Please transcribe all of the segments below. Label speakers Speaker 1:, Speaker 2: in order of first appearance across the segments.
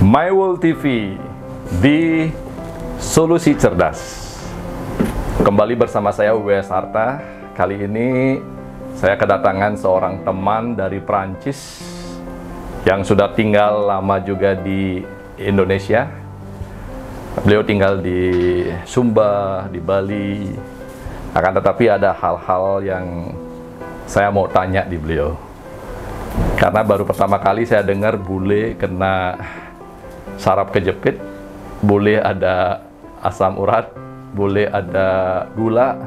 Speaker 1: My World TV di Solusi Cerdas. Kembali bersama saya W.S. Harta. Kali ini saya kedatangan seorang teman dari Prancis yang sudah tinggal lama juga di Indonesia. Beliau tinggal di Sumba, di Bali. Akan tetapi ada hal-hal yang saya mau tanya di beliau. Karena baru pertama kali saya dengar bule kena saraf kejepit, boleh ada asam urat, boleh ada gula.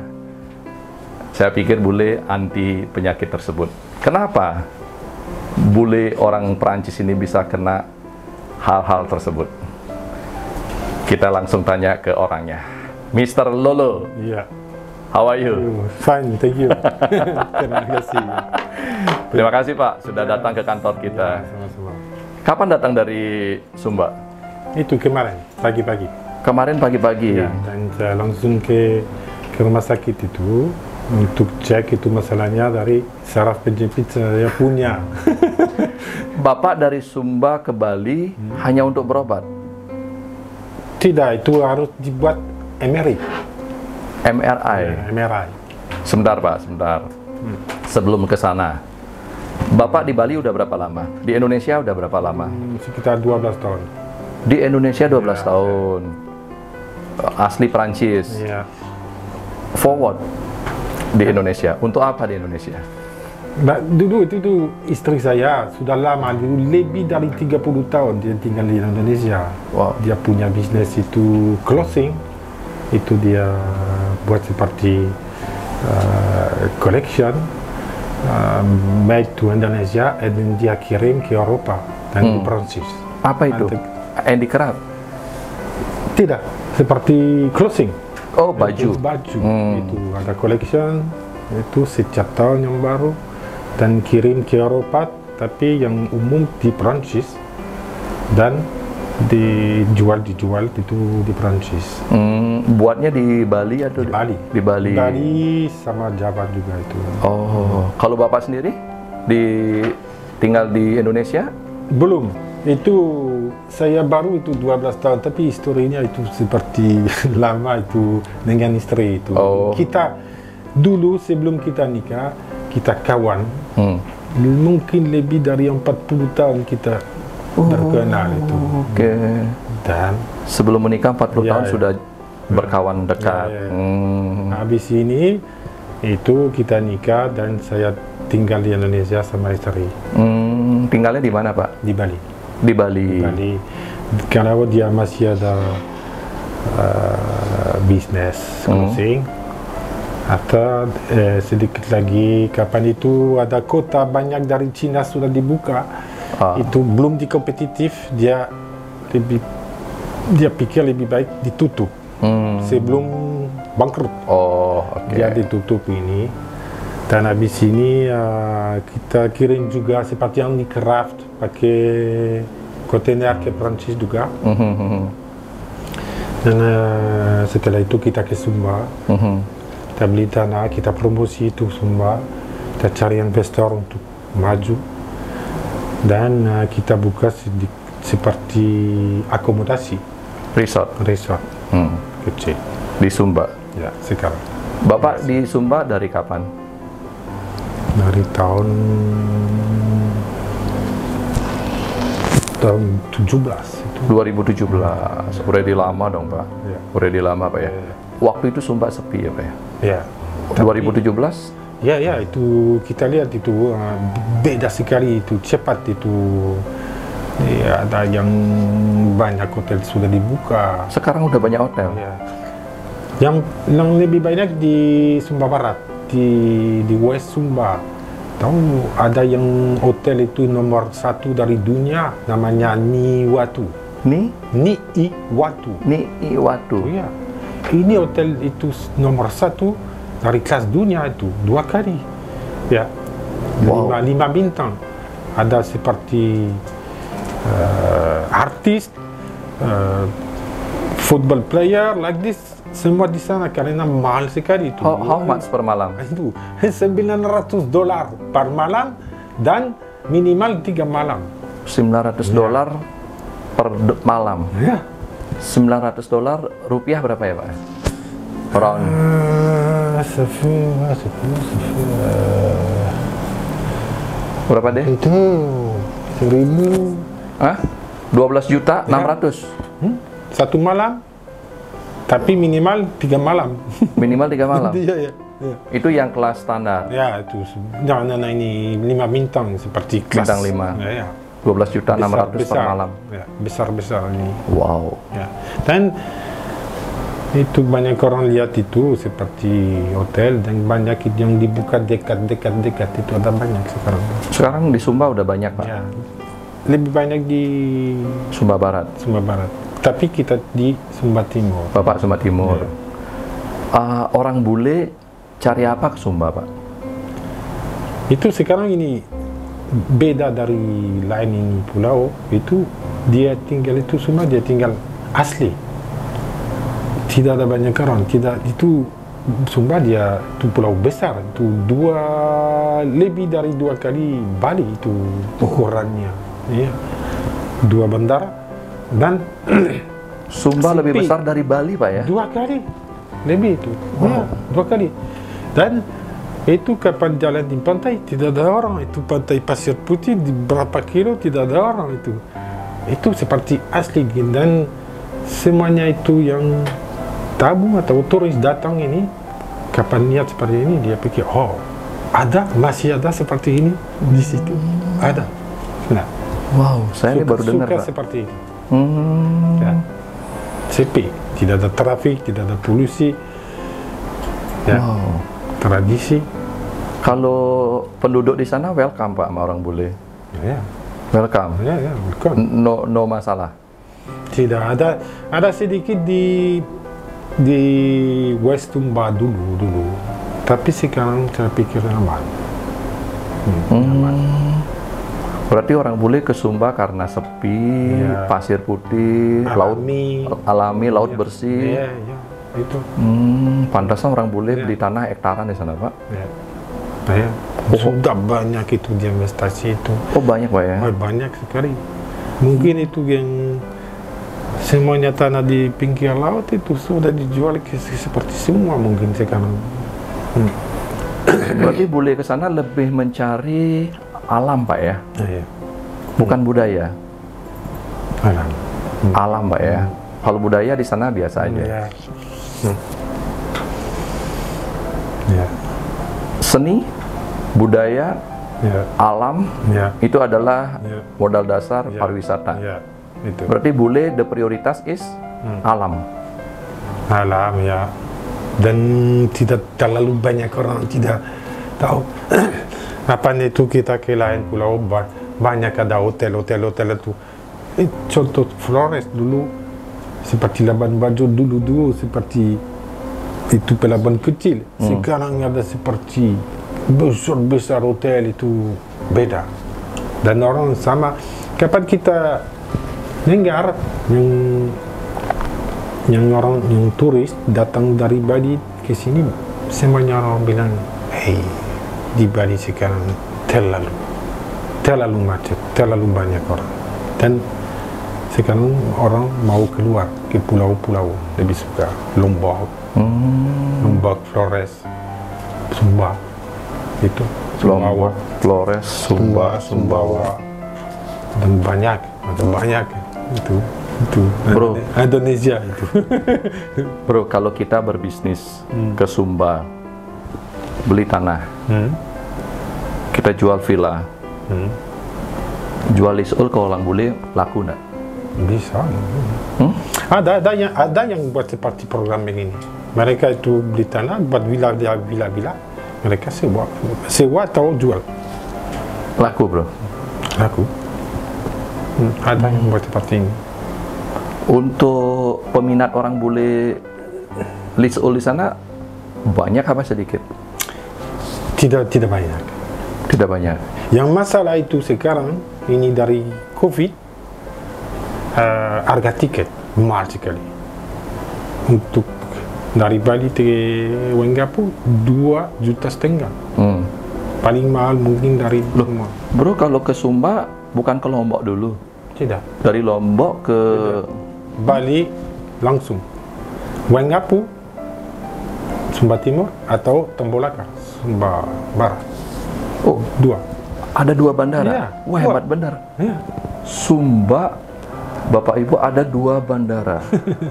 Speaker 1: Saya pikir bule anti penyakit tersebut. Kenapa bule orang Perancis ini bisa kena hal-hal tersebut? Kita langsung tanya ke orangnya. Mr. Lolo.
Speaker 2: Iya.
Speaker 1: How are you?
Speaker 2: Fine, thank you. Terima kasih.
Speaker 1: Terima kasih Pak, sudah datang ke kantor kita.
Speaker 2: Ya, sama-sama.
Speaker 1: Kapan datang dari Sumba?
Speaker 2: Itu kemarin, pagi-pagi.
Speaker 1: Kemarin pagi-pagi.
Speaker 2: Ya, dan saya langsung ke rumah sakit itu untuk cek itu masalahnya dari saraf penjepit saya punya.
Speaker 1: Bapak dari Sumba ke Bali hanya untuk berobat?
Speaker 2: Tidak, itu harus dibuat MRI.
Speaker 1: MRI?
Speaker 2: Ya, MRI.
Speaker 1: Sebentar Pak, sebentar. Sebelum ke sana, Bapak di Bali udah berapa lama? Di Indonesia udah berapa lama?
Speaker 2: Sekitar 12 tahun.
Speaker 1: Di Indonesia 12
Speaker 2: Ya,
Speaker 1: tahun. Asli Prancis.
Speaker 2: Ya.
Speaker 1: Forward di Indonesia. Untuk apa di Indonesia?
Speaker 2: Nah, dulu itu istri saya sudah lama, dulu lebih dari 30 tahun dia tinggal di Indonesia.
Speaker 1: Wow.
Speaker 2: Dia punya bisnis itu clothing, itu dia buat seperti collection made to Indonesia, dan dia kirim ke Eropa dan di Prancis.
Speaker 1: Apa itu? Handicraft?
Speaker 2: Tidak, seperti clothing.
Speaker 1: Oh, baju.
Speaker 2: Itu baju. Itu ada collection, itu setiap tahun yang baru dan kirim ke Eropa, tapi yang umum di Prancis dan dijual itu di Prancis.
Speaker 1: Buatnya di Bali atau
Speaker 2: Di Bali.
Speaker 1: Di Bali.
Speaker 2: Bali sama Jawa juga itu.
Speaker 1: Oh, kalau Bapak sendiri tinggal di Indonesia?
Speaker 2: Belum. Itu saya baru itu 12 tahun, tapi historinya itu seperti lama itu dengan istri itu.
Speaker 1: Oh.
Speaker 2: Kita dulu sebelum kita nikah, kita kawan. Mungkin lebih dari 40 tahun kita terkenal itu.
Speaker 1: Oke.
Speaker 2: Dan
Speaker 1: Sebelum menikah 40 tahun
Speaker 2: Ya.
Speaker 1: sudah berkawan dekat.
Speaker 2: Ya. Habis ini itu kita nikah dan saya tinggal di Indonesia sama istri
Speaker 1: Tinggalnya di mana Pak?
Speaker 2: di Bali.
Speaker 1: Di Bali.
Speaker 2: Bali. Karena dia masih ada bisnis clothing. Atau sedikit lagi kapan itu ada kota banyak dari Cina sudah dibuka. Itu belum dikompetitif, dia pikir lebih baik ditutup sebelum bangkrut.
Speaker 1: Oh, oke.
Speaker 2: Dia ditutup ini. Dan habis ini kita kirim juga seperti yang di craft pakai kontainer ke Prancis juga. Dan setelah itu kita ke Sumba. Kita beli tanah, kita promosi itu Sumba. Kita cari investor untuk maju. Dan kita buka seperti akomodasi.
Speaker 1: Resort.
Speaker 2: Kecil.
Speaker 1: Di Sumba.
Speaker 2: Ya, sekarang.
Speaker 1: Bapak di Sumba dari kapan?
Speaker 2: Dari tahun 17 itu.
Speaker 1: 2017. Udah lama dong Pak.
Speaker 2: Ya.
Speaker 1: Udah lama Pak ya. Waktu itu Sumba sepi ya Pak ya.
Speaker 2: Ya.
Speaker 1: 2017?
Speaker 2: Ya, itu kita lihat itu beda sekali, itu cepat itu. Ya, ada yang banyak hotel sudah dibuka.
Speaker 1: Sekarang udah banyak hotel.
Speaker 2: Ya. Yang lebih banyak di Sumba Barat, di West Sumba. Tahu ada yang hotel itu nomor 1 dari dunia, namanya Niwatu. Niwatu.
Speaker 1: Niwatu.
Speaker 2: Ya. Ini hotel itu nomor 1 dari kelas dunia itu 2 kali. Ya.
Speaker 1: Wow.
Speaker 2: 5 bintang. Ada seperti artis, football player like this. Semua di sana karena mahal sekali itu.
Speaker 1: How much per malam?
Speaker 2: Itu $900 per malam dan minimal 3 malam.
Speaker 1: $900 per malam.
Speaker 2: Ya.
Speaker 1: $900 rupiah berapa ya Pak? Around berapa deh?
Speaker 2: Itu 1.000.
Speaker 1: Hah? 12.600.000.
Speaker 2: Satu malam, tapi minimal 3 malam.
Speaker 1: Minimal 3 malam.
Speaker 2: Iya, ya. Ya.
Speaker 1: Itu yang kelas standar.
Speaker 2: Ya, itu jangan ini 5 bintang seperti kelas.
Speaker 1: Bintang 5.
Speaker 2: Ya, ya.
Speaker 1: 12.600.000 per malam.
Speaker 2: Ya, besar-besar ini.
Speaker 1: Wow.
Speaker 2: Ya. Dan itu banyak orang lihat itu seperti hotel, dan banyak yang dibuka dekat itu ada banyak sekarang.
Speaker 1: Sekarang di Sumba udah banyak Pak.
Speaker 2: Ya. Lebih banyak di
Speaker 1: Sumba Barat.
Speaker 2: Sumba Barat. Tapi kita di Sumba Timur.
Speaker 1: Bapak Sumba Timur.
Speaker 2: Ya.
Speaker 1: Orang bule cari apa ke Sumba Pak?
Speaker 2: Itu sekarang ini beda dari lain ini pulau, itu dia tinggal itu semua dia tinggal asli, tidak ada banyak orang, tidak itu Sumba dia itu pulau besar, itu lebih dari 2 kali Bali itu ukurannya, ya. 2 bandara dan
Speaker 1: Sumba lebih besar dari Bali Pak ya?
Speaker 2: 2 kali lebih itu,
Speaker 1: Wow.
Speaker 2: ya, 2 kali. Dan itu kapan jalan di pantai tidak ada orang, itu pantai Pasir Putih di berapa kilo tidak ada orang itu seperti asli, dan semuanya itu yang tamu atau turis datang ini kapan lihat seperti ini dia pikir oh masih ada seperti ini di situ ada. Nah,
Speaker 1: wow, saya ini baru dengar Pak.
Speaker 2: Seperti ini. Ya. Sepi, tidak ada trafik, tidak ada polusi. Ya.
Speaker 1: Wow.
Speaker 2: Tradisi.
Speaker 1: Kalau penduduk di sana welcome Pak sama orang bule.
Speaker 2: Ya,
Speaker 1: Welcome.
Speaker 2: ya, bukan.
Speaker 1: No masalah.
Speaker 2: Tidak ada sedikit di West Sumba dulu. Tapi sekarang saya pikir aman. Aman.
Speaker 1: Berarti orang bule ke Sumba karena sepi,
Speaker 2: Ya.
Speaker 1: pasir putih, laut alami, laut
Speaker 2: Ya.
Speaker 1: bersih.
Speaker 2: Ya, itu.
Speaker 1: Pantasnya orang bule
Speaker 2: Ya.
Speaker 1: beli tanah hektaran di sana Pak.
Speaker 2: Ya. Ya. Sudah banyak itu di investasi itu.
Speaker 1: Oh banyak Pak ya?
Speaker 2: Banyak sekali. Mungkin itu yang semuanya tanah di pinggir laut itu sudah dijual seperti semua mungkin sekarang.
Speaker 1: Berarti bule ke sana lebih mencari alam Pak ya?
Speaker 2: Ya.
Speaker 1: Bukan budaya.
Speaker 2: Alam.
Speaker 1: Alam Pak ya. Kalau budaya di sana biasa aja.
Speaker 2: Ya. Ya.
Speaker 1: Seni, budaya,
Speaker 2: Ya.
Speaker 1: alam
Speaker 2: Ya.
Speaker 1: itu adalah
Speaker 2: Ya.
Speaker 1: modal dasar
Speaker 2: Ya.
Speaker 1: pariwisata.
Speaker 2: Ya. Itu.
Speaker 1: Berarti bule the prioritas is alam.
Speaker 2: Alam ya. Dan tidak terlalu banyak orang tidak tahu. Apa itu kita ke lain pulau banyak ada hotel itu. Contoh Flores dulu seperti Labuan Bajo dulu seperti itu pelabuhan kecil. Sekarang ada seperti besar hotel itu beda. Dan orang sama kapan kita dengar yang orang yang turis datang dari Bali ke sini, semuanya orang bilang, hey, di Bali sekarang terlalu macet, terlalu banyak orang. Dan sekarang orang mau keluar ke pulau-pulau, lebih suka Lombok, Flores, Sumba, itu
Speaker 1: Lombok, Flores, Sumba,
Speaker 2: Sumbawa, dan banyak, ada banyak itu
Speaker 1: Bro.
Speaker 2: Indonesia itu.
Speaker 1: Bro, kalau kita berbisnis ke Sumba, beli tanah, kita jual villa, jual leasehold ke orang bule, laku nggak?
Speaker 2: Bisa. Ada yang buat seperti program begini. Mereka itu beli tanah buat villa, mereka sewa atau jual.
Speaker 1: Laku bro.
Speaker 2: Laku. Ada yang buat seperti ini.
Speaker 1: Untuk peminat orang bule leasehold di sana banyak apa sedikit?
Speaker 2: Tidak banyak.
Speaker 1: Tidak banyak.
Speaker 2: Yang masalah itu sekarang ini dari COVID. Harga tiket mahal sekali. Untuk dari Bali ke Wengapu 2,5 juta. Paling mahal mungkin dari
Speaker 1: Loh, bro kalau ke Sumba bukan ke Lombok dulu?
Speaker 2: tidak.
Speaker 1: Dari Lombok ke
Speaker 2: Bali langsung. Waingapu, Sumba Timur atau Tembolaka, Sumba Barat.
Speaker 1: Oh,
Speaker 2: Dua.
Speaker 1: ada 2 bandara.
Speaker 2: Iya,
Speaker 1: Wah,
Speaker 2: dua.
Speaker 1: hebat benar.
Speaker 2: Ya.
Speaker 1: Sumba, Bapak Ibu, ada 2 bandara.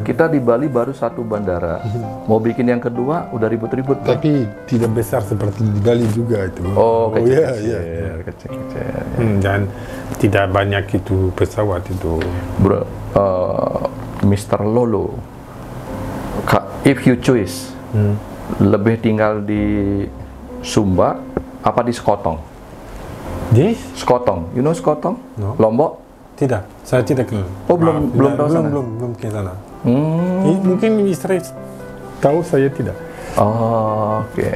Speaker 1: Kita di Bali baru 1 bandara. Mau bikin yang kedua udah ribut-ribut. Bro.
Speaker 2: Tapi tidak besar seperti di Bali juga itu.
Speaker 1: Oh, kecil-kecil.
Speaker 2: ya, ya.
Speaker 1: Kecil-kecil.
Speaker 2: Dan tidak banyak itu pesawat itu.
Speaker 1: Bro, Mr. Lolo, if you choose, lebih tinggal di Sumba apa di Sekotong?
Speaker 2: Di?
Speaker 1: Sekotong, you know Sekotong?
Speaker 2: No.
Speaker 1: Lombok?
Speaker 2: Tidak, saya tidak kenal.
Speaker 1: Oh, belum tahu sana?
Speaker 2: Belum ke sana. Mungkin istri tahu, saya tidak.
Speaker 1: Oh, oke.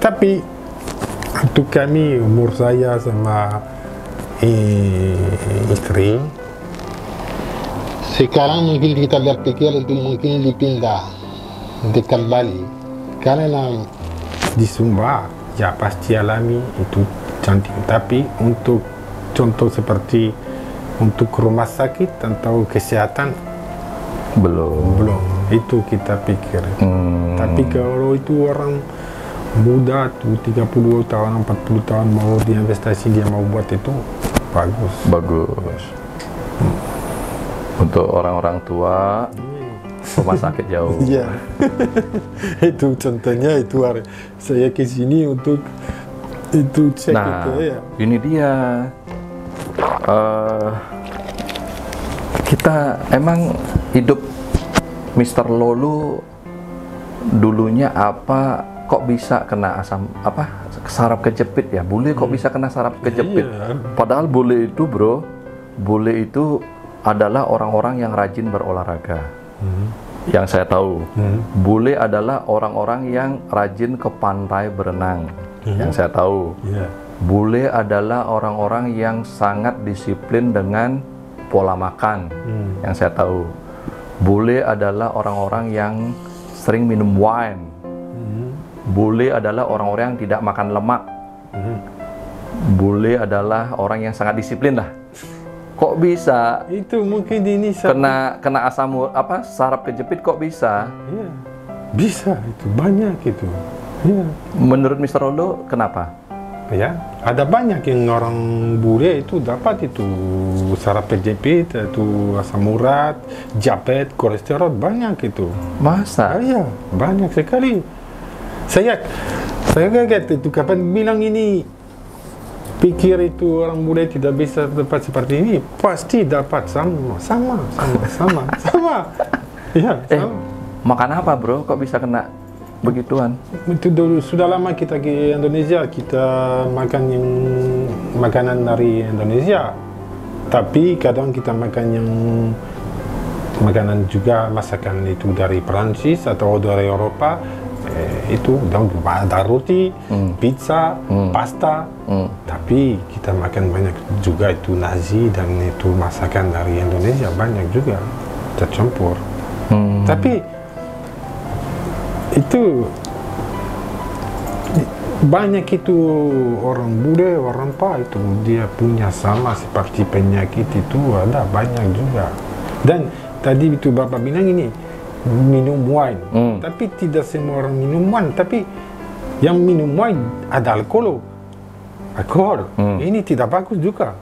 Speaker 2: Tapi untuk kami, umur saya sama istri, sekarang mungkin kita berpikir itu mungkin dipindah dekat Bali. Karena di Sumba, ya pasti alami itu cantik. Tapi untuk contoh seperti untuk rumah sakit atau kesehatan, belum. Itu kita pikir. Tapi kalau itu orang muda tuh 30 tahun, 40 tahun mau diinvestasi, dia mau buat itu, bagus.
Speaker 1: Bagus. Untuk orang-orang tua, rumah sakit jauh.
Speaker 2: Iya. Itu contohnya itu saya ke sini untuk itu cek
Speaker 1: Nah,
Speaker 2: itu ya.
Speaker 1: ini dia. Kita emang hidup Mr. Lolo dulunya apa? Kok bisa kena asam apa? Saraf kejepit ya? Bule kok bisa kena saraf kejepit?
Speaker 2: Iya.
Speaker 1: Padahal bule itu, bro, bule itu adalah orang-orang yang rajin berolahraga. Yang saya tahu, bule adalah orang-orang yang rajin ke pantai berenang. Yang saya tahu,
Speaker 2: Iya.
Speaker 1: bule adalah orang-orang yang sangat disiplin dengan pola makan. Yang saya tahu, bule adalah orang-orang yang sering minum wine. Bule adalah orang-orang yang tidak makan lemak. Bule adalah orang yang sangat disiplin lah. Kok bisa
Speaker 2: Itu mungkin ini satu.
Speaker 1: kena asam apa saraf kejepit, kok bisa?
Speaker 2: Iya. Bisa itu banyak itu. Iya.
Speaker 1: Menurut Mr. Lolo kenapa?
Speaker 2: Ya, ada banyak yang orang bule itu dapat itu saraf kejepit, itu asam urat, diabetes, kolesterol, banyak itu.
Speaker 1: Masa?
Speaker 2: Iya, banyak sekali. Saya kaget itu kapan bilang ini, pikir itu orang bule tidak bisa dapat seperti ini, pasti dapat sama. Iya, sama.
Speaker 1: Makan apa, bro? Kok bisa kena begituan?
Speaker 2: Itu dulu sudah lama kita ke Indonesia, kita makan yang makanan dari Indonesia, tapi kadang kita makan yang makanan juga masakan itu dari Perancis atau dari Eropa. Itu ada roti, pizza, pasta, tapi kita makan banyak juga itu nasi dan itu masakan dari Indonesia banyak juga tercampur. Tapi itu banyak itu orang bule, orang Pak itu dia punya sama seperti penyakit itu ada banyak juga. Dan tadi itu Bapak bilang ini minum wine, tapi tidak semua orang minum wine, tapi yang minum wine ada alkohol. Ini tidak bagus juga.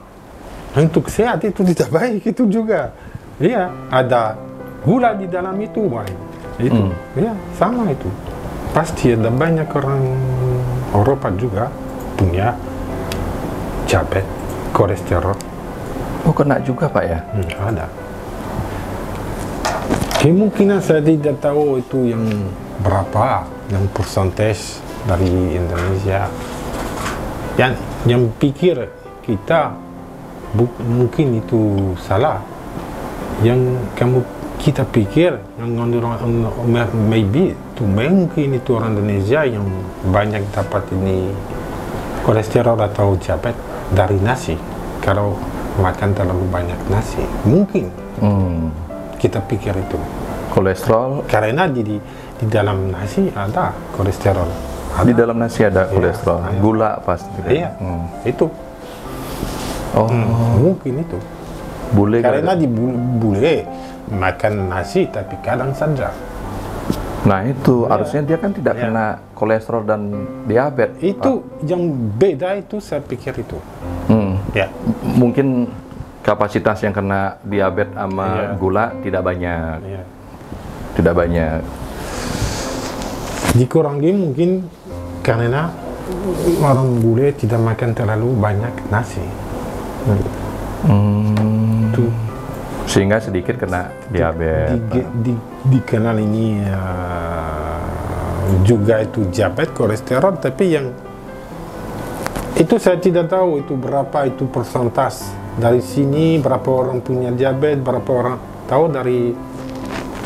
Speaker 2: Untuk sehat itu tidak baik itu juga. Iya, ada gula di dalam itu wine. Itu, ya sama itu. Pasti ada banyak orang Eropa juga punya diabetes, kolesterol.
Speaker 1: Oh, kena juga, Pak ya?
Speaker 2: Ada. Kemungkinan saya tidak tahu itu yang berapa, yang persentase dari Indonesia. Yang pikir kita mungkin itu salah. Yang kita pikir yang maybe itu mungkin itu orang Indonesia yang banyak dapat ini kolesterol atau diabetes dari nasi. Kalau makan terlalu banyak nasi, mungkin kita pikir itu
Speaker 1: kolesterol.
Speaker 2: karena di dalam nasi ada kolesterol.
Speaker 1: Di dalam nasi ada kolesterol,
Speaker 2: iya.
Speaker 1: gula pasti.
Speaker 2: Iya, itu.
Speaker 1: Oh,
Speaker 2: Mungkin itu.
Speaker 1: Bule
Speaker 2: Karena di bule makan nasi tapi kadang saja.
Speaker 1: Nah itu
Speaker 2: Ya.
Speaker 1: harusnya dia kan tidak
Speaker 2: Ya.
Speaker 1: kena kolesterol dan diabetes.
Speaker 2: Itu yang beda itu saya pikir itu. Ya.
Speaker 1: Mungkin kapasitas yang kena diabetes sama
Speaker 2: Iya.
Speaker 1: gula tidak banyak,
Speaker 2: Ya.
Speaker 1: tidak banyak.
Speaker 2: Dikurangi mungkin karena orang bule tidak makan terlalu banyak nasi. Itu
Speaker 1: Sehingga sedikit kena diabetes.
Speaker 2: dikenal ini juga itu diabetes kolesterol, tapi yang itu saya tidak tahu itu berapa itu persentase dari sini, berapa orang punya diabetes, berapa orang tahu dari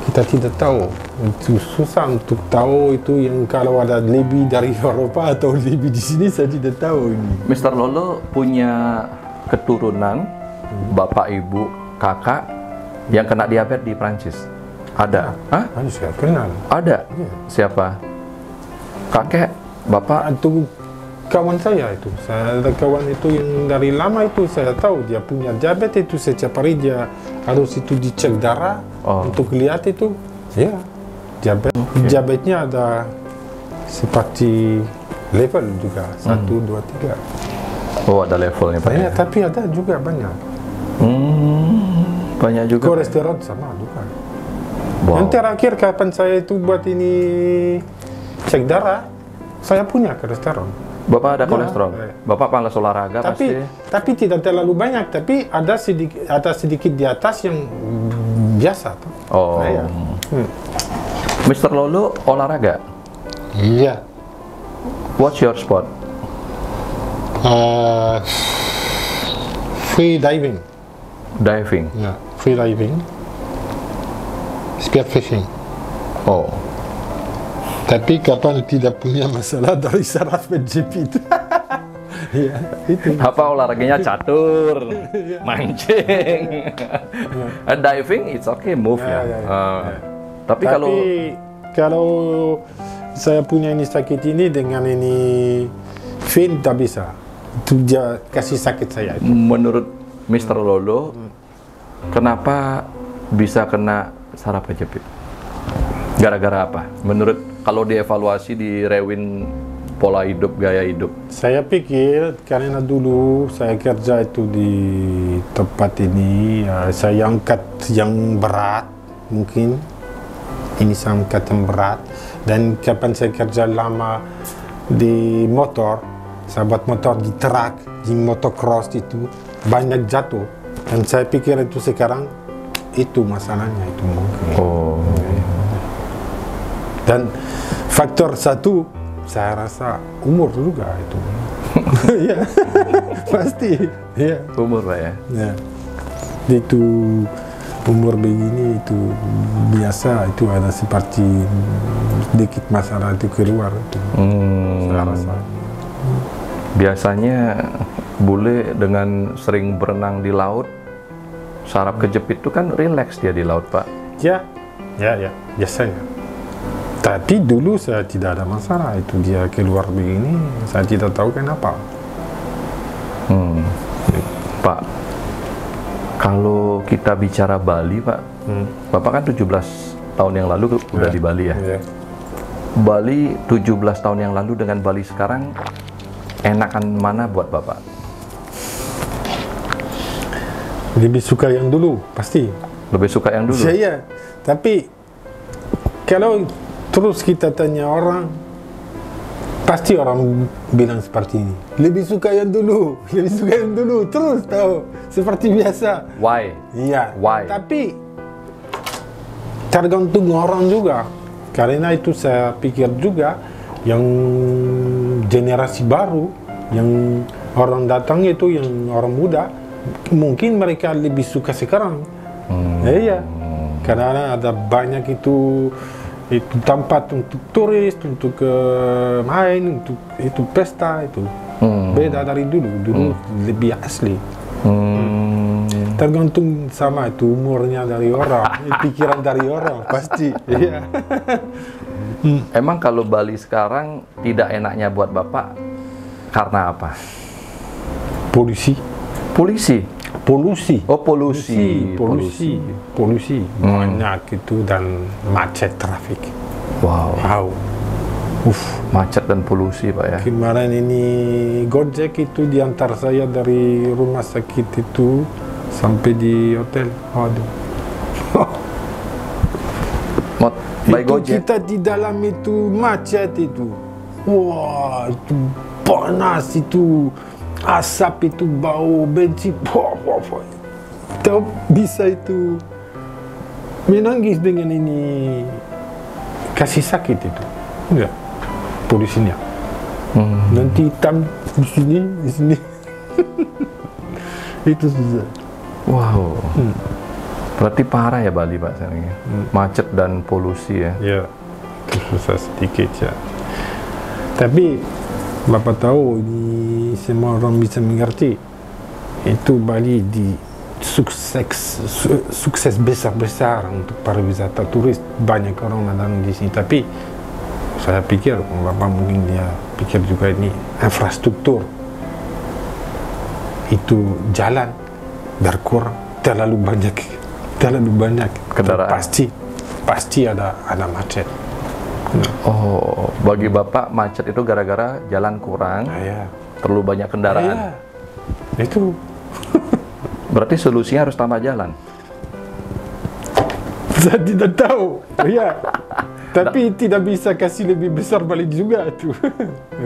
Speaker 2: kita tidak tahu. Itu susah untuk tahu itu yang kalau ada lebih dari Eropa atau lebih di sini saya tidak tahu ini.
Speaker 1: Mr. Lolo punya keturunan, bapak, ibu, kakak yang kena diabetes di Prancis. Ada? Hah?
Speaker 2: Saya kenal.
Speaker 1: Ada?
Speaker 2: Iya.
Speaker 1: Siapa? Kakek, bapak?
Speaker 2: Itu kawan saya itu. Saya ada kawan itu yang dari lama itu saya tahu dia punya diabetes itu setiap hari dia harus itu dicek darah untuk lihat itu. Ya, diabetes. Diabetesnya ada seperti level juga 1, 2, 3.
Speaker 1: Oh, ada levelnya Pak.
Speaker 2: Banyak, tapi ada juga banyak.
Speaker 1: Banyak juga.
Speaker 2: Kolesterol sama juga.
Speaker 1: Wow.
Speaker 2: Yang terakhir kapan saya itu buat ini cek darah, saya punya kolesterol.
Speaker 1: Bapak ada
Speaker 2: Ya,
Speaker 1: kolesterol.
Speaker 2: ya.
Speaker 1: Bapak malas olahraga pasti.
Speaker 2: Tapi tidak terlalu banyak, tapi ada sedikit di atas yang biasa tuh.
Speaker 1: Oh.
Speaker 2: Ya.
Speaker 1: Mr. Lolo olahraga.
Speaker 2: Iya.
Speaker 1: What's your sport?
Speaker 2: Free diving.
Speaker 1: Diving.
Speaker 2: Ya, free diving. Spearfishing.
Speaker 1: Oh.
Speaker 2: Tapi kapan tidak punya masalah dari saraf penjepit. Ya, itu.
Speaker 1: Apa olahraganya catur, mancing. Diving it's okay, move ya.
Speaker 2: Ya.
Speaker 1: Tapi
Speaker 2: kalau saya punya ini sakit ini dengan ini fin tak bisa. Itu dia kasih sakit saya.
Speaker 1: menurut Mr. Lolo, kenapa bisa kena saraf kejepit? Gara-gara apa? Menurut kalau dievaluasi di Rewin pola hidup, gaya hidup.
Speaker 2: Saya pikir karena dulu saya kerja itu di tempat ini, saya angkat yang berat, mungkin ini saya angkat yang berat. Dan kapan saya kerja lama di motor, saya buat motor di truk, di motocross itu banyak jatuh. Dan saya pikir itu sekarang itu masalahnya itu mungkin.
Speaker 1: Oh.
Speaker 2: Dan faktor satu, saya rasa umur juga itu. Ya, pasti. Ya.
Speaker 1: Umur Pak ya.
Speaker 2: Ya. Itu umur begini itu biasa itu ada seperti sedikit masalah itu keluar itu. Saya rasa.
Speaker 1: Biasanya bule dengan sering berenang di laut, saraf kejepit itu kan rileks dia di laut Pak.
Speaker 2: Ya, biasanya. Tapi dulu saya tidak ada masalah itu dia keluar begini, saya tidak tahu kenapa.
Speaker 1: Pak, kalau kita bicara Bali Pak, Bapak kan 17 tahun yang lalu udah di Bali ya.
Speaker 2: Ya.
Speaker 1: Bali 17 tahun yang lalu dengan Bali sekarang, enakan mana buat Bapak?
Speaker 2: Lebih suka yang dulu, pasti.
Speaker 1: Lebih suka yang dulu?
Speaker 2: Saya, tapi kalau terus kita tanya orang, pasti orang bilang seperti ini. Lebih suka yang dulu, lebih suka yang dulu, terus tahu seperti biasa.
Speaker 1: Why?
Speaker 2: Iya.
Speaker 1: Why?
Speaker 2: Tapi tergantung orang juga. Karena itu saya pikir juga yang generasi baru, yang orang datang itu yang orang muda, mungkin mereka lebih suka sekarang. Iya. Karena ada banyak itu tempat untuk turis, untuk main, untuk itu pesta itu. Beda dari dulu. Dulu lebih asli. Tergantung sama itu umurnya dari orang, pikiran dari orang pasti. Iya.
Speaker 1: Emang kalau Bali sekarang tidak enaknya buat Bapak karena apa?
Speaker 2: Polisi.
Speaker 1: Polisi?
Speaker 2: polusi.
Speaker 1: Oh, polusi.
Speaker 2: Banyak itu dan macet trafik.
Speaker 1: Wow. Macet dan polusi, Pak ya.
Speaker 2: Kemarin ini Gojek itu diantar saya dari rumah sakit itu sampai di hotel. Aduh.
Speaker 1: By
Speaker 2: Itu
Speaker 1: Gojek.
Speaker 2: kita di dalam itu macet itu. Wah, itu panas itu. Asap itu bau bensin. Tahu bisa itu menangis dengan ini kasih sakit itu. Enggak. Polisinya. Nanti hitam di sini. Itu susah.
Speaker 1: Wow. Berarti parah ya Bali, Pak, sekarang. Macet dan polusi ya.
Speaker 2: Ya, itu susah sedikit ya. Tapi Bapak tahu, ini semua orang bisa mengerti. Itu Bali di sukses besar-besar untuk pariwisata turis. Banyak orang datang di sini. Tapi saya pikir, Bapak mungkin dia pikir juga ini infrastruktur. Itu jalan berkurang, terlalu banyak
Speaker 1: kendaraan.
Speaker 2: Pasti ada macet.
Speaker 1: Oh, bagi Bapak macet itu gara-gara jalan kurang, terlalu banyak kendaraan.
Speaker 2: Itu
Speaker 1: berarti solusinya harus tambah jalan.
Speaker 2: Saya tidak tahu. Tapi tidak bisa kasih lebih besar balik juga itu.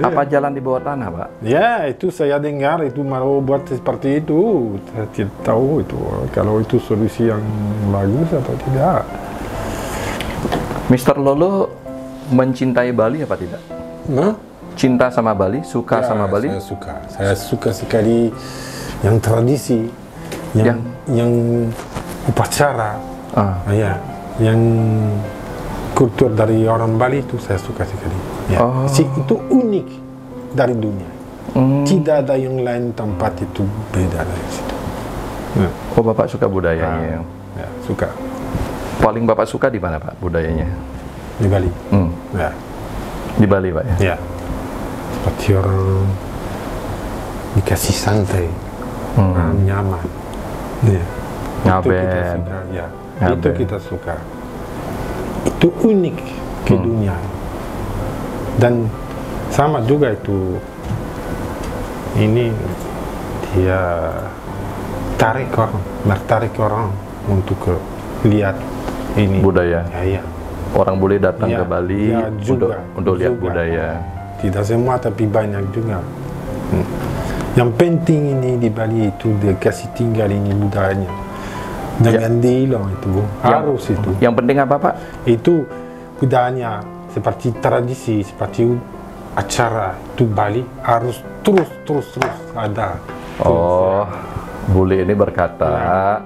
Speaker 1: Apa jalan di bawah tanah, Pak?
Speaker 2: Ya, itu saya dengar itu mau buat seperti itu. Saya tidak tahu itu kalau itu solusi yang bagus atau tidak.
Speaker 1: Mr. Lolo mencintai Bali apa tidak? Cinta sama Bali, suka sama Bali?
Speaker 2: Saya suka sekali yang tradisi, yang upacara, yang kultur dari orang Bali itu saya suka sekali. Itu unik dari dunia. Tidak ada yang lain tempat itu beda dari situ.
Speaker 1: Oh, Bapak suka budayanya?
Speaker 2: Ya, suka.
Speaker 1: Paling Bapak suka di mana, Pak, budayanya?
Speaker 2: Di Bali. Ya.
Speaker 1: Di Bali, Pak ya?
Speaker 2: Ya. Seperti orang dikasih santai, nyaman. Ya.
Speaker 1: Ngaben.
Speaker 2: Itu kita suka. Itu unik ke dunia. Dan sama juga itu, ini dia tertarik orang untuk lihat ini
Speaker 1: budaya.
Speaker 2: Ya.
Speaker 1: Orang boleh datang ke Bali untuk lihat budaya.
Speaker 2: Tidak semua tapi banyak juga. Yang penting ini di Bali itu dikasih tinggal ini budayanya. Jangan dihilang itu, harus itu.
Speaker 1: Yang penting apa, Pak?
Speaker 2: Itu budayanya seperti tradisi, seperti acara itu Bali harus terus ada.
Speaker 1: Oh, Bule ini berkata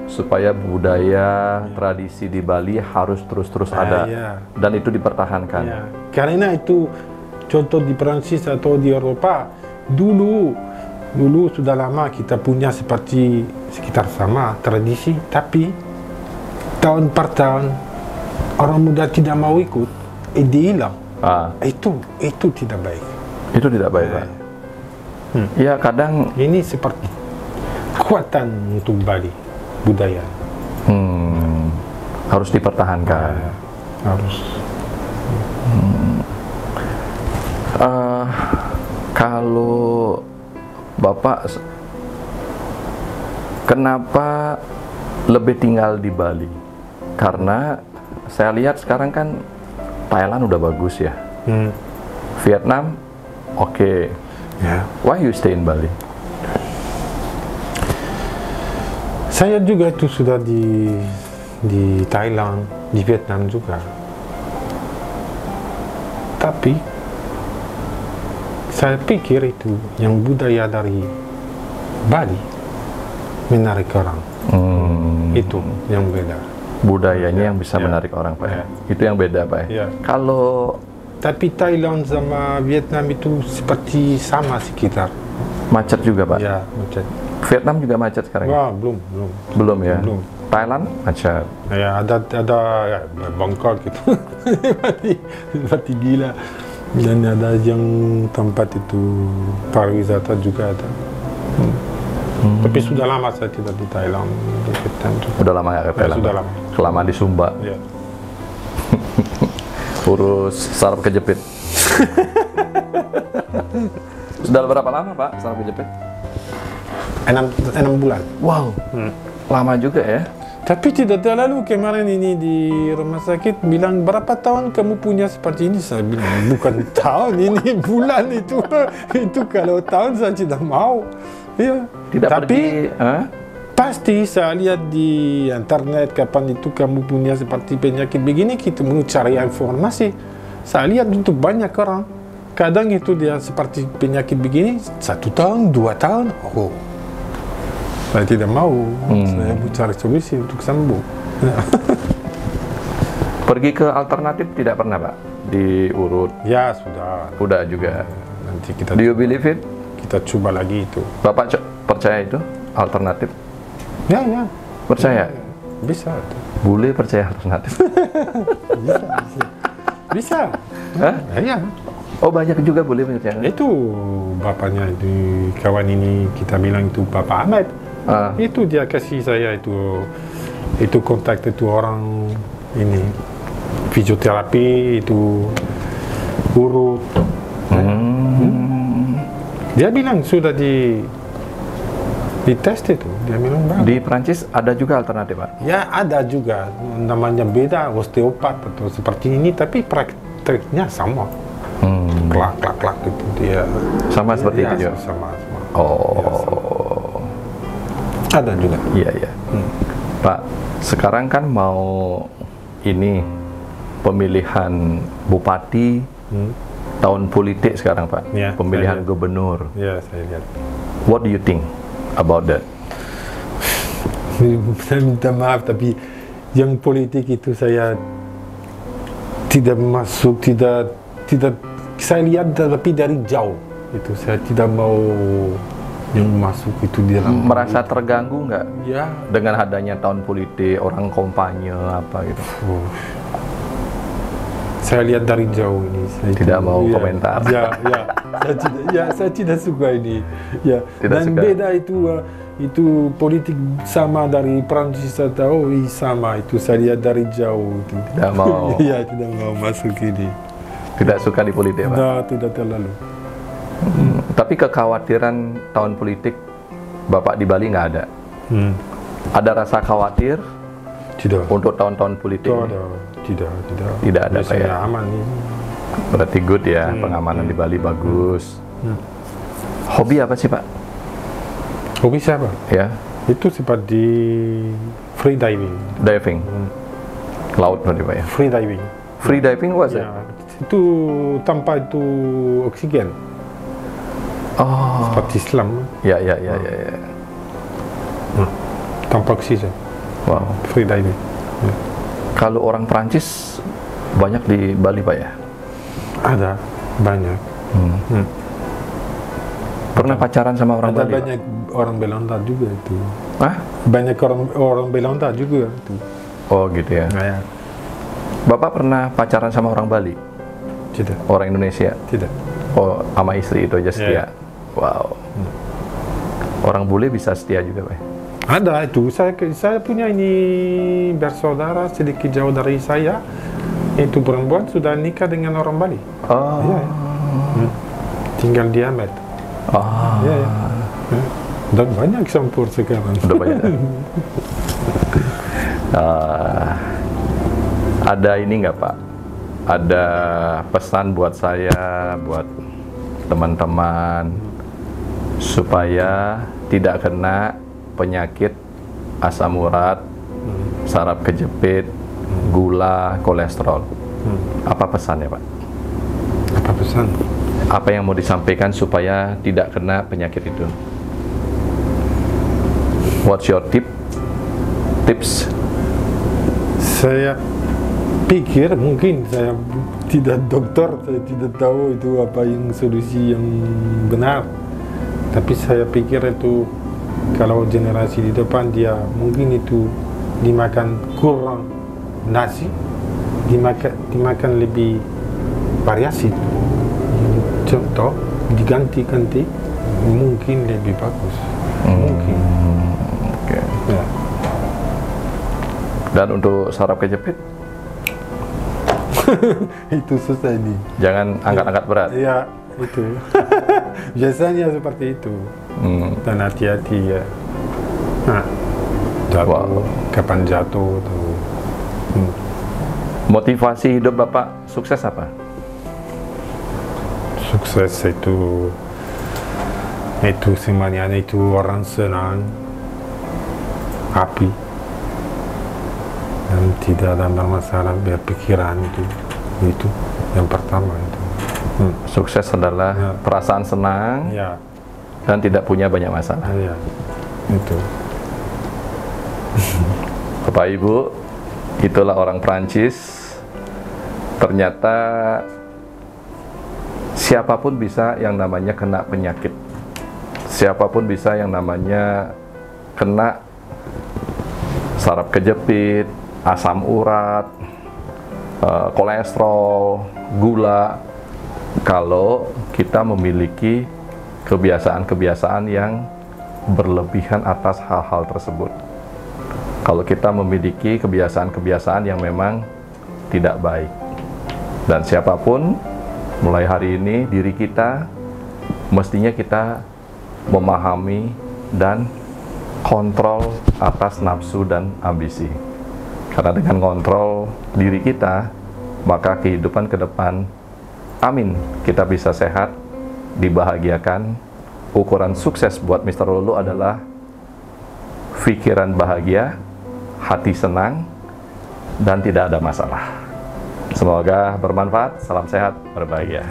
Speaker 1: supaya budaya tradisi di Bali harus terus ada dan itu dipertahankan.
Speaker 2: Karena itu contoh di Prancis atau di Eropa dulu sudah lama kita punya seperti sekitar sama tradisi, tapi tahun per tahun orang muda tidak mau ikut, dihilang. Itu tidak baik.
Speaker 1: Itu tidak baik, Pak. Ya, kadang
Speaker 2: ini seperti kekuatan untuk Bali budaya.
Speaker 1: Harus dipertahankan.
Speaker 2: Harus.
Speaker 1: Kalau Bapak kenapa lebih tinggal di Bali? Karena saya lihat sekarang kan Thailand udah bagus ya. Vietnam oke. Why you stay in Bali?
Speaker 2: Saya juga itu sudah di Thailand, di Vietnam juga. Tapi saya pikir itu yang budaya dari Bali menarik orang. Itu yang beda.
Speaker 1: Budayanya yang bisa menarik orang, Pak. Itu yang beda, Pak. Kalau
Speaker 2: tapi Thailand sama Vietnam itu seperti sama sekitar.
Speaker 1: Macet juga, Pak.
Speaker 2: Ya, macet.
Speaker 1: Vietnam juga macet sekarang.
Speaker 2: Wah,
Speaker 1: belum ya.
Speaker 2: Belum.
Speaker 1: Thailand macet.
Speaker 2: Ya, ada ya, Bangkok gitu. Seperti gila. Dan ada yang tempat itu pariwisata juga ada. Tapi sudah lama saya tidak di Thailand, di Vietnam.
Speaker 1: Udah lama nggak ke Thailand?
Speaker 2: Sudah
Speaker 1: Pak?
Speaker 2: lama.
Speaker 1: Kelamaan di Sumba.
Speaker 2: Ya.
Speaker 1: Urus saraf kejepit. Sudah berapa lama Pak saraf kejepit?
Speaker 2: 6 bulan.
Speaker 1: Wow, lama juga ya.
Speaker 2: Tapi tidak terlalu. Kemarin ini di rumah sakit bilang berapa tahun kamu punya seperti ini. Saya bilang bukan tahun, ini bulan itu. Itu kalau tahun saya tidak mau. Ya.
Speaker 1: Tidak
Speaker 2: Tapi
Speaker 1: pergi,
Speaker 2: pasti saya lihat di internet kapan itu kamu punya seperti penyakit begini, kita mau cari informasi. Saya lihat itu banyak orang. Kadang itu dia seperti penyakit begini 1 tahun, 2 tahun. Oh, saya tidak mau. Saya mau cari solusi untuk sembuh.
Speaker 1: Pergi ke alternatif tidak pernah Pak? Diurut?
Speaker 2: Ya sudah.
Speaker 1: Udah juga.
Speaker 2: Nanti kita
Speaker 1: Do you believe it?
Speaker 2: kita coba lagi itu.
Speaker 1: Bapak percaya itu alternatif?
Speaker 2: Ya ya.
Speaker 1: Percaya?
Speaker 2: Bisa.
Speaker 1: Bule percaya alternatif?
Speaker 2: Bisa.
Speaker 1: Hah?
Speaker 2: Ya.
Speaker 1: Oh banyak juga bule percaya?
Speaker 2: Itu bapaknya itu kawan ini kita bilang itu Bapak Ahmed. Itu dia kasih saya itu kontak itu orang ini fisioterapi itu urut. Dia bilang sudah di tes itu. Dia bilang bagus.
Speaker 1: Di Prancis ada juga alternatif Pak?
Speaker 2: Ya ada juga namanya beda osteopat atau seperti ini tapi prakteknya sama. Klak itu dia.
Speaker 1: Sama seperti
Speaker 2: ya,
Speaker 1: itu juga?
Speaker 2: Sama.
Speaker 1: Oh.
Speaker 2: Ya, ada juga.
Speaker 1: Iya. Pak, sekarang kan mau ini pemilihan bupati, tahun politik sekarang Pak,
Speaker 2: Ya,
Speaker 1: pemilihan
Speaker 2: saya lihat.
Speaker 1: gubernur.
Speaker 2: Ya, saya lihat.
Speaker 1: What do you think about that?
Speaker 2: Saya minta maaf tapi yang politik itu saya tidak masuk, tidak saya lihat tapi dari jauh itu saya tidak mau yang masuk itu di dalam.
Speaker 1: Merasa terganggu nggak
Speaker 2: Ya.
Speaker 1: dengan adanya tahun politik, orang kampanye apa gitu?
Speaker 2: Saya lihat dari jauh ini. Saya
Speaker 1: Tidak mau komentar.
Speaker 2: Saya tidak suka ini. Ya.
Speaker 1: Tidak
Speaker 2: Dan
Speaker 1: suka.
Speaker 2: beda itu politik sama dari Prancis atau sama itu saya lihat dari jauh itu.
Speaker 1: Tidak mau.
Speaker 2: Iya, tidak mau masuk ini.
Speaker 1: Tidak suka di politik Pak?
Speaker 2: Nah, tidak terlalu.
Speaker 1: Tapi kekhawatiran tahun politik Bapak di Bali nggak ada? Ada rasa khawatir
Speaker 2: Tidak.
Speaker 1: untuk tahun-tahun politik ini?
Speaker 2: Tidak.
Speaker 1: Tidak ada Pak
Speaker 2: Saya
Speaker 1: ya?
Speaker 2: aman ini.
Speaker 1: Berarti good ya, pengamanan di Bali bagus. Hobi apa sih Pak?
Speaker 2: Hobi siapa?
Speaker 1: Ya,
Speaker 2: Itu seperti free diving.
Speaker 1: diving. Laut berarti Pak ya?
Speaker 2: Free diving.
Speaker 1: Free diving was it?
Speaker 2: Ya, itu tanpa itu oksigen.
Speaker 1: Oh,
Speaker 2: Seperti Islam.
Speaker 1: ya.
Speaker 2: Tanpa oksigen.
Speaker 1: Wow.
Speaker 2: Free diving.
Speaker 1: Kalau orang Prancis banyak di Bali Pak ya?
Speaker 2: Ada banyak.
Speaker 1: Pernah pacaran sama orang
Speaker 2: Ada
Speaker 1: Bali? Pak?
Speaker 2: banyak orang Belanda juga itu.
Speaker 1: Hah?
Speaker 2: Banyak orang Belanda juga itu.
Speaker 1: Oh gitu ya.
Speaker 2: Ya.
Speaker 1: Bapak pernah pacaran sama orang Bali?
Speaker 2: Tidak.
Speaker 1: Orang Indonesia?
Speaker 2: Tidak.
Speaker 1: Oh, sama istri itu aja setia?
Speaker 2: Ya.
Speaker 1: Wow. Orang bule bisa setia juga Pak?
Speaker 2: Ada itu. Saya punya ini bersaudara sedikit jauh dari saya. Itu perempuan sudah nikah dengan orang Bali.
Speaker 1: Oh.
Speaker 2: Ya. Tinggal di Amet.
Speaker 1: Oh.
Speaker 2: Ya. Dan banyak campur sekarang.
Speaker 1: Udah banyak. Ada ini nggak Pak? Ada pesan buat saya, buat teman-teman supaya tidak kena penyakit asam urat, saraf kejepit, gula, kolesterol. Apa pesannya Pak?
Speaker 2: Apa pesan?
Speaker 1: Apa yang mau disampaikan supaya tidak kena penyakit itu? What's your tips?
Speaker 2: Saya pikir mungkin saya tidak dokter, saya tidak tahu itu apa yang solusi yang benar. Tapi saya pikir itu kalau generasi di depan dia mungkin itu dimakan kurang nasi, dimakan lebih variasi. Contoh diganti-ganti mungkin lebih bagus. Mungkin.
Speaker 1: Oke.
Speaker 2: Ya.
Speaker 1: Dan untuk saraf kejepit,
Speaker 2: Itu susah ini.
Speaker 1: jangan angkat-angkat berat.
Speaker 2: Iya, itu. Biasanya seperti itu. Dan hati-hati ya. Nah, jatuh,
Speaker 1: Wow.
Speaker 2: kapan jatuh tuh.
Speaker 1: Motivasi hidup Bapak sukses apa?
Speaker 2: Sukses itu semuanya itu orang senang, happy, dan tidak ada masalah berpikiran itu yang pertama itu.
Speaker 1: Sukses adalah
Speaker 2: Ya.
Speaker 1: perasaan senang
Speaker 2: Ya,
Speaker 1: dan tidak punya banyak masalah.
Speaker 2: ya, itu.
Speaker 1: Bapak Ibu, itulah orang Prancis. Ternyata siapapun bisa yang namanya kena penyakit. Siapapun bisa yang namanya kena saraf kejepit, asam urat, kolesterol, gula, kalau kita memiliki kebiasaan-kebiasaan yang berlebihan atas hal-hal tersebut. Kalau kita memiliki kebiasaan-kebiasaan yang memang tidak baik. Dan siapapun, mulai hari ini diri kita mestinya kita memahami dan kontrol atas nafsu dan ambisi. Karena dengan kontrol diri kita, maka kehidupan ke depan, amin, kita bisa sehat, dibahagiakan. Ukuran sukses buat Mr. Lulu adalah pikiran bahagia, hati senang, dan tidak ada masalah. Semoga bermanfaat, salam sehat, berbahagia.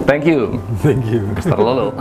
Speaker 1: Thank you,
Speaker 2: Thank you.
Speaker 1: Mr. Lulu.